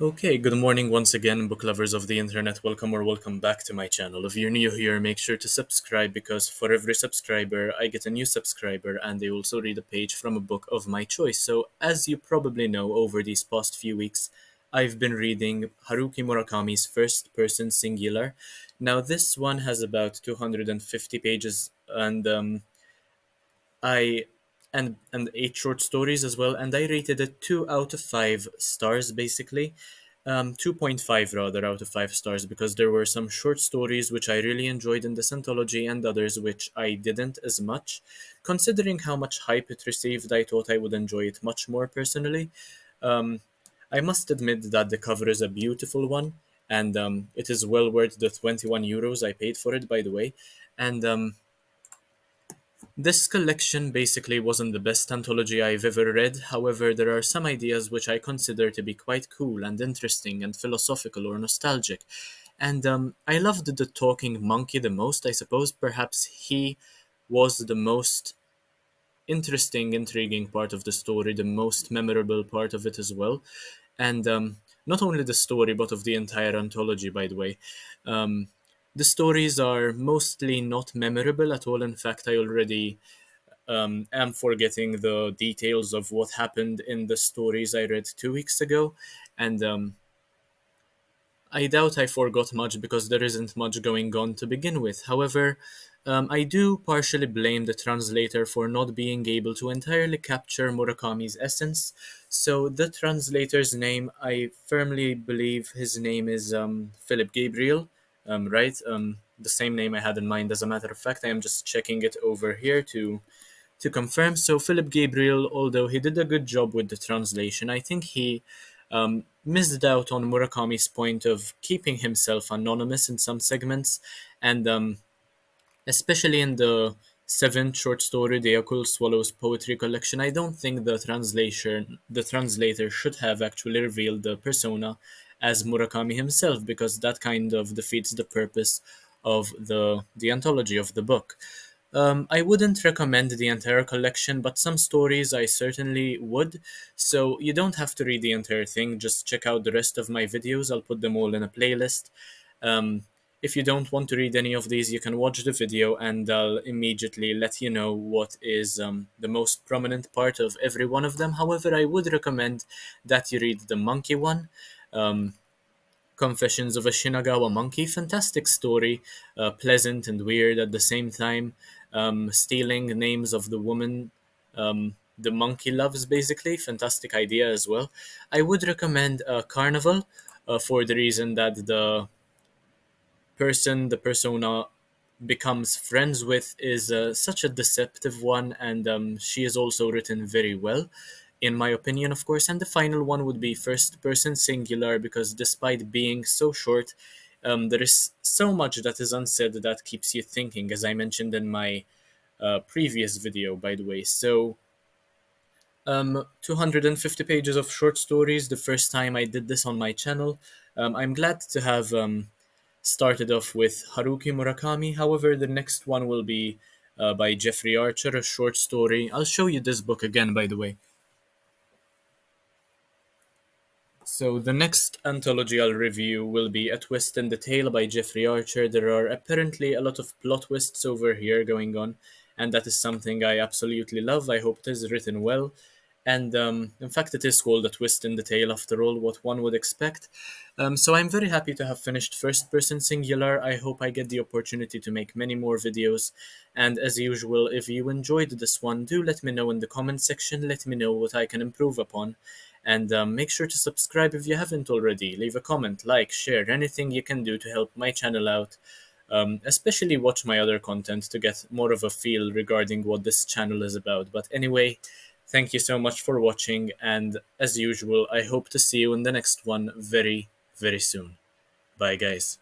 Okay, good morning once again, book lovers of the internet. Welcome or welcome back to my channel. If you're new here, make sure to subscribe because for every subscriber, I get a new subscriber and they also read a page from a book of my choice. So, as you probably know, over these past few weeks, I've been reading Haruki Murakami's First Person Singular. Now, this one has about 250 pages I and eight short stories as well, and I rated it 2 out of 5 stars basically. 2.5 rather out of 5 stars because there were some short stories which I really enjoyed in this anthology and others which I didn't as much. Considering how much hype it received, I thought I would enjoy it much more personally. Um, I must admit that the cover is a beautiful one, and it is well worth the 21 euros I paid for it, by the way. And this collection basically wasn't the best anthology I've ever read, however, there are some ideas which I consider to be quite cool and interesting and philosophical or nostalgic. And I loved the talking monkey the most. I suppose perhaps he was the most interesting, intriguing part of the story, the most memorable part of it as well. And not only the story, but of the entire anthology, by the way. Um, the stories are mostly not memorable at all. In fact, I already am forgetting the details of what happened in the stories I read 2 weeks ago, and I doubt I forgot much because there isn't much going on to begin with. However, I do partially blame the translator for not being able to entirely capture Murakami's essence. So, the translator's name, I firmly believe his name is Philip Gabriel, right? The same name I had in mind, as a matter of fact. I am just checking it over here to confirm. So Philip Gabriel, although he did a good job with the translation, I think he missed out on Murakami's point of keeping himself anonymous in some segments, and especially in the seventh short story, The Occult Swallows Poetry Collection. I don't think the translator should have actually revealed the persona as Murakami himself, because that kind of defeats the purpose of the anthology of the book. I wouldn't recommend the entire collection, but some stories I certainly would. So you don't have to read the entire thing, just check out the rest of my videos. I'll put them all in a playlist. Um, if you don't want to read any of these, you can watch the video and I'll immediately let you know what is the most prominent part of every one of them. However, I would recommend that you read the monkey one. Um, Confessions of a Shinagawa Monkey. Fantastic story, pleasant and weird at the same time. Stealing names of the woman the monkey loves, basically. Fantastic idea as well. I would recommend Carnival for the reason that the persona becomes friends with is such a deceptive one, and she is also written very well, in my opinion, of course. And the final one would be First Person Singular, because despite being so short, there is so much that is unsaid that keeps you thinking, as I mentioned in my previous video, by the way. So, 250 pages of short stories, the first time I did this on my channel. I'm glad to have started off with Haruki Murakami. However, the next one will be by Jeffrey Archer, a short story. I'll show you this book again, by the way. So the next anthology I'll review will be A Twist in the Tale by Jeffrey Archer. There are apparently a lot of plot twists over here going on, and that is something I absolutely love. I hope it is written well. And in fact, it is called A Twist in the Tale after all, what one would expect. So I'm very happy to have finished First Person Singular. I hope I get the opportunity to make many more videos. And as usual, if you enjoyed this one, do let me know in the comment section. Let me know what I can improve upon. And make sure to subscribe if you haven't already. Leave a comment, like, share, anything you can do to help my channel out. Especially watch my other content to get more of a feel regarding what this channel is about. But anyway, thank you so much for watching, and as usual, I hope to see you in the next one very, very soon. Bye, guys.